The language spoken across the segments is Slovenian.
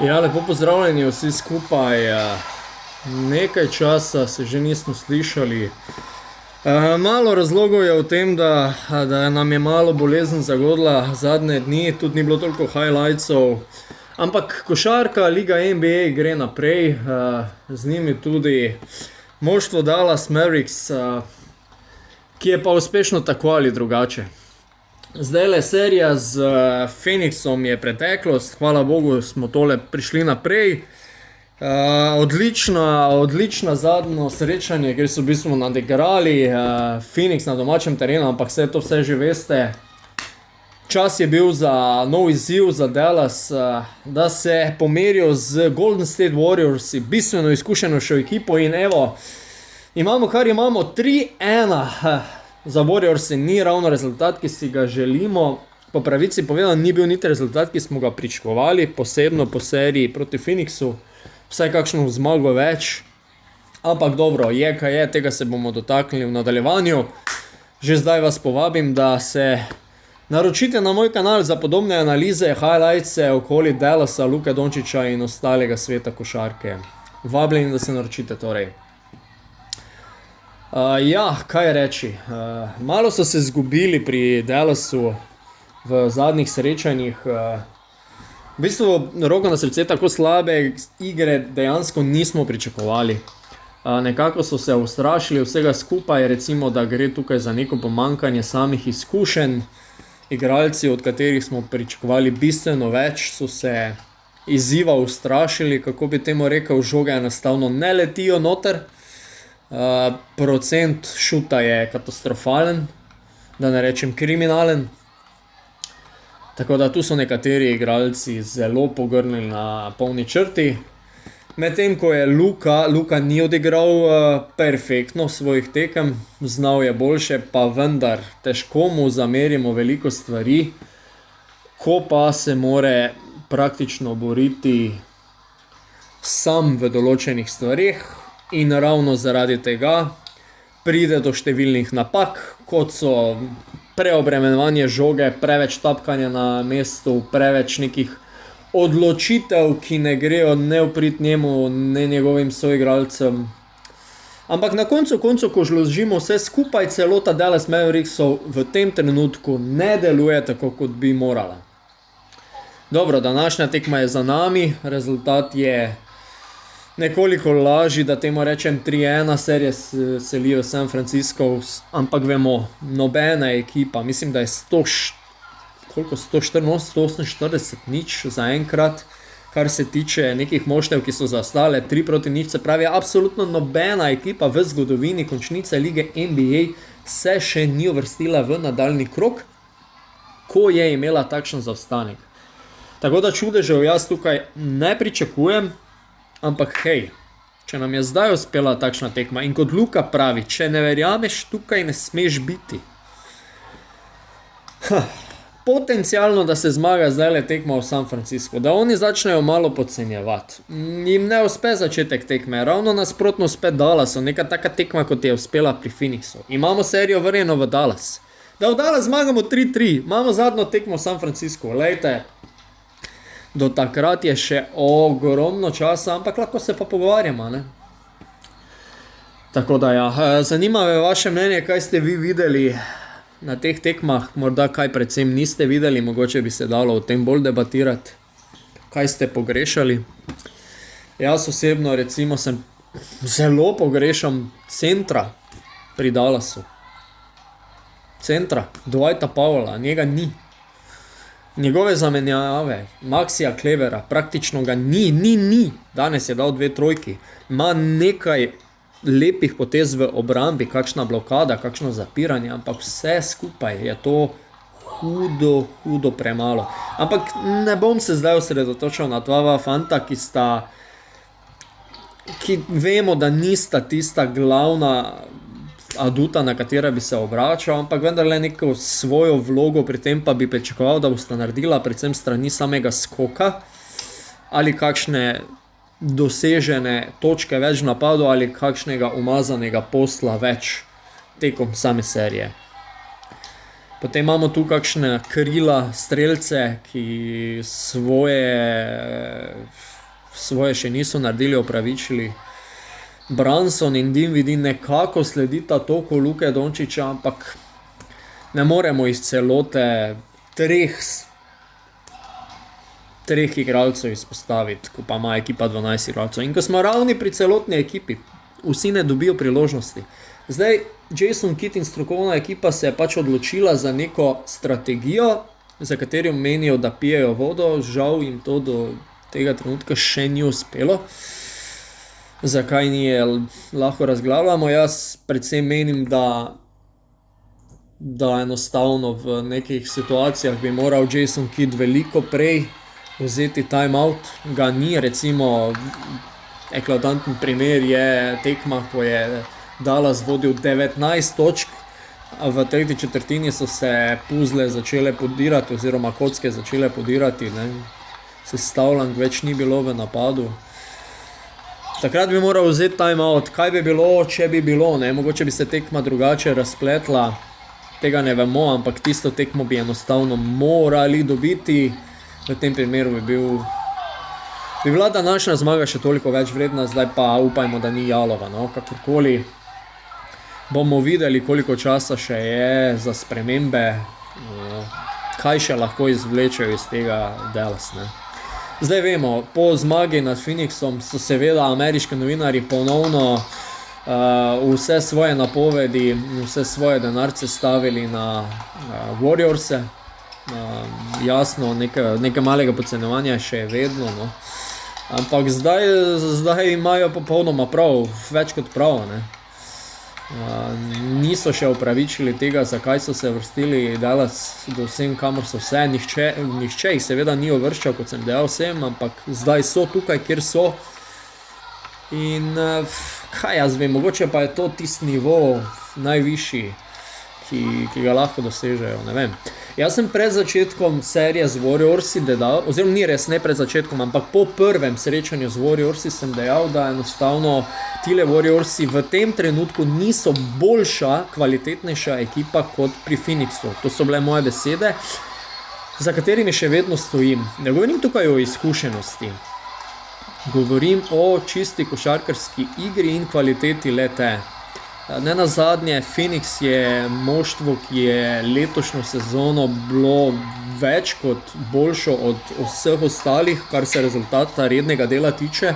Ja, lepo pozdravljeni vsi skupaj. Nekaj časa se že nismo slišali. Malo razlogov je v tem, da nam je malo bolezen zagodla zadnje dni, tudi ni bilo toliko highlightsov. Ampak košarka, Liga NBA gre naprej, z njimi tudi moštvo Dallas Mavericks, ki je pa uspešno tako ali drugače. Zdaj le serija z Phoenixom je preteklost, hvala Bogu smo tole prišli naprej. Odlična zadnjo srečanje, ker so v bistvu nadigrali Phoenix na domačem terenu, ampak vse že veste. Čas je bil za nov izziv za Dallas, da se pomerijo z Golden State Warriors, bistveno izkušenejšo ekipo in evo, imamo kar imamo 3-1. Za Warriors ni ravno rezultat, ki si ga želimo. Po pravici povedano, ni bil niti rezultat, ki smo ga pričakovali, posebno po seriji proti Phoenixu. Vsaj kakšno zmago več. Ampak dobro, je kaj je, tega se bomo dotaknili v nadaljevanju. Že zdaj vas povabim, da se naročite na moj kanal za podobne analize, highlightse okoli Dallasa, Luke Dončića in ostalega sveta košarke. Vabljeni, da se naročite torej. Kaj reči. Malo so se zgubili pri Dallasu v zadnjih srečanjih. V bistvu, roko na srce, tako slabe igre dejansko nismo pričakovali. Nekako so se ustrašili vsega skupaj, recimo, da gre tukaj za neko pomanjkanje samih izkušenj. Igralci, od katerih smo pričakovali bistveno več, so se izziva ustrašili, kako bi temu rekel, žoge enostavno ne letijo noter. Procent šuta je katastrofalen, da ne rečem kriminalen. Tako da tu so nekateri igralci zelo pogrnili na polni črti. Medtem ko je Luka ni odigral perfektno svojih tekem, znal je boljše, pa vendar težko mu zamerimo veliko stvari, ko pa se more praktično boriti sam v določenih stvarih. In ravno zaradi tega pride do številnih napak, kot so preobremenjevanje žoge, preveč tapkanja na mestu, preveč nekih odločitev, ki ne grejo ne v prid njemu, ne njegovim soigralcem. Ampak na koncu, ko zložimo vse skupaj, celota Dallas Mavericksov v tem trenutku ne deluje tako, kot bi morala. Dobro, današnja tekma je za nami, rezultat je nekoliko lažji, da temu rečem 3-1, serije selijo San Francisco, ampak vemo, nobena ekipa, mislim, da je 148 nič zaenkrat, kar se tiče nekih moštev, ki so zaostale 3-0, se pravi, absolutno nobena ekipa v zgodovini končnice lige NBA se še ni uvrstila v nadaljni krog, ko je imela takšen zaostanek. Tako da čudežev jaz tukaj ne pričakujem. Ampak hej, če nam je zdaj uspela takšna tekma in kot Luka pravi, če ne verjameš, tukaj ne smeš biti. Potencialno, da se zmaga zdaj le tekma v San Francisco, da oni začnejo malo podcenjevati. Jim ne uspe začetek tekme, ravno nasprotno spet Dallasu, neka taka tekma, kot je uspela pri Phoenixu. Imamo serijo vrnjeno v Dallas. Da v Dallas zmagamo 3-3, imamo zadnjo tekmo v San Francisco, lejte. Do takrat je še ogromno časa, ampak lahko se pa pogovarjamo, ne? Tako da ja, zanima me vaše mnenje, kaj ste vi videli na teh tekmah, morda kaj predvsem niste videli, mogoče bi se dalo o tem bolj debatirati, kaj ste pogrešali. Jaz osebno recimo zelo pogrešam centra pri Dallasu. Centra, Dwighta Powella, njega ni. Njegove zamenjave, Maxija Clevera, praktično ga ni. Danes je dal 2 trojki. Ima nekaj lepih potez v obrambi, kakšna blokada, kakšno zapiranje, ampak vse skupaj je to hudo premalo. Ampak ne bom se zdaj osredotočil na dva fanta, ki vemo, da nista tista glavna aduta, na katera bi se obračal, ampak vendarle neko svojo vlogo pri tem pa bi pričakoval, da bosta naredila predvsem strani samega skoka ali kakšne dosežene točke več v napadu ali kakšnega umazanega posla več tekom same serije. Potem imamo tu kakšne krila, strelce, ki svoje še niso naredili, opravičili. Branson in Dinwiddie nekako sledita toku Luke Dončića, ampak ne moremo iz celote treh igralcev izpostaviti, ko pa ima ekipa 12 igralcev. In ko smo ravni pri celotni ekipi, vsi ne dobijo priložnosti. Zdaj, Jason Kidd in strokovna ekipa se je pač odločila za neko strategijo, za katero menijo, da pijejo vodo. Žal jim to do tega trenutka še ni uspelo. Zakaj ni, lahko razglabljamo. Jaz predvsem menim, da enostavno v nekih situacijah bi moral Jason Kidd veliko prej vzeti timeout. Ga ni, recimo eklatanten primer je tekma, ko je Dallas vodil 19 točk, a v tretji četrtini so se puzle začele podirati oziroma kocke začele podirati, ne. Sestavljank več ni bilo v napadu. Takrat bi moral vzeti timeout. Kaj bi bilo, če bi bilo, ne? Mogoče bi se tekma drugače razpletla, tega ne vemo, ampak tisto tekmo bi enostavno morali dobiti. V tem primeru bi bila današnja zmaga še toliko več vredna, zdaj pa upajmo, da ni jalova, no, kakorkoli. Bomo videli, koliko časa še je za spremembe, kaj še lahko izvlečejo iz tega Dallas, ne. Zdaj vemo, po zmagi nad Phoenixom so seveda ameriški novinarji ponovno vse svoje napovedi, vse svoje denarce stavili na Warriorse. Jasno, nekaj malega podcenjevanja še je vedno, no. Ampak zdaj imajo popolnoma prav, več kot prav, ne. Niso še opravičili tega, zakaj so se vrstili Dallas do vsem, kamor so vse. Nihče jih seveda ni uvrščal, kot sem dejal vsem, ampak zdaj so tukaj, kjer so. In kaj jaz vem, mogoče pa je to tisti nivo najvišji, ki ga lahko dosežejo, ne vem. Jaz sem pred začetkom serije z Warriorsi dejal, oziroma ni res, ne pred začetkom, ampak po prvem srečanju z Warriorsi sem dejal, da enostavno tile Warriorsi v tem trenutku niso boljša, kvalitetnejša ekipa kot pri Phoenixu. To so bile moje besede, za katerimi še vedno stojim. Ne govorim tukaj o izkušenosti. Govorim o čisti košarkarski igri in kvaliteti le-te. Nenazadnje, Phoenix je moštvo, ki je letošnjo sezono bilo več kot boljšo od vseh ostalih, kar se rezultata rednega dela tiče.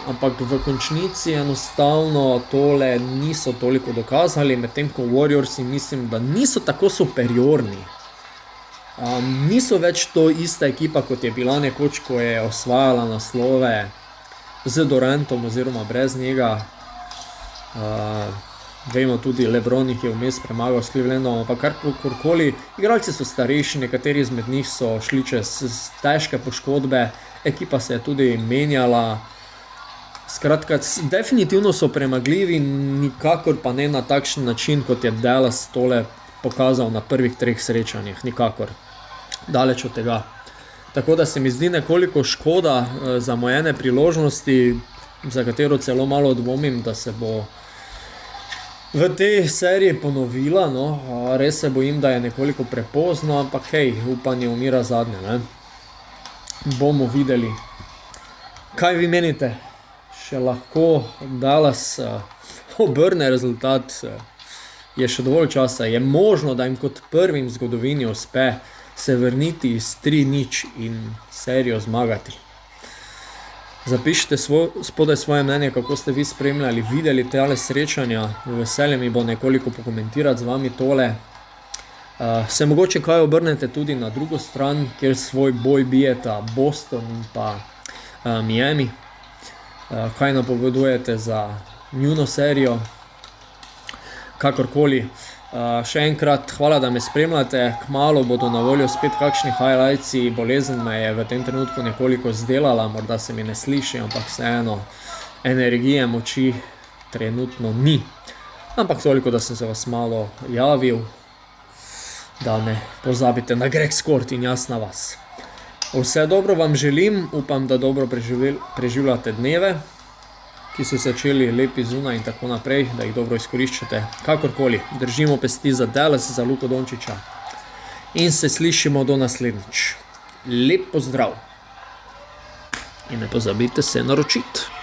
Ampak v končnici enostavno tole niso toliko dokazali, medtem ko Warriorsi mislim, da niso tako superiorni. Niso več to ista ekipa, kot je bila nekoč, ko je osvajala naslove z Durantom oziroma brez njega. Vemo tudi, LeBron jih je vmes premagal s Clevelandom, ampak karkoli. Igralci so starejši, nekateri izmed njih so šli čez težke poškodbe, ekipa se je tudi menjala. Skratka, definitivno so premagljivi, nikakor pa ne na takšen način, kot je Dallas tole pokazal na prvih 3 srečanjih, nikakor. Daleč od tega. Tako da se mi zdi nekoliko škoda zamujene priložnosti, za katero celo malo dvomim, da se bo v tej seriji ponovila, no. Res se bojim, da je nekoliko prepozno, ampak hej, upanje umira zadnje, ne. Bomo videli. Kaj vi menite? Še lahko Dallas obrne rezultat? Je še dovolj časa? Je možno, da jim kot prvim v zgodovini uspe se vrniti iz 3-0 in serijo zmagati? Zapišite spodaj svoje mnenje, kako ste vi spremljali, videli tale srečanja. Veselje mi bo nekoliko pokomentirati z vami tole. Se mogoče kaj obrnete tudi na drugo stran, kjer svoj boj bijeta Boston in pa Miami. Kaj napovedujete za njuno serijo? Kakorkoli. Še enkrat hvala, da me spremljate. Kmalu bodo na voljo spet kakšni highlightsi. Bolezen me je v tem trenutku nekoliko zdelala, morda se mi ne sliši, ampak vseeno energije, moči trenutno ni. Ampak toliko, da sem se vas malo javil, da ne pozabite na Greg Skort in jaz na vas. Vse dobro vam želim, upam, da dobro preživljate dneve, ki so začeli lepi zunaj in tako naprej, da jih dobro izkoriščate. Kakorkoli, držimo pesti za Dallas, za Luko Dončića in se slišimo do naslednjič. Lep pozdrav! In ne pozabite se naročiti.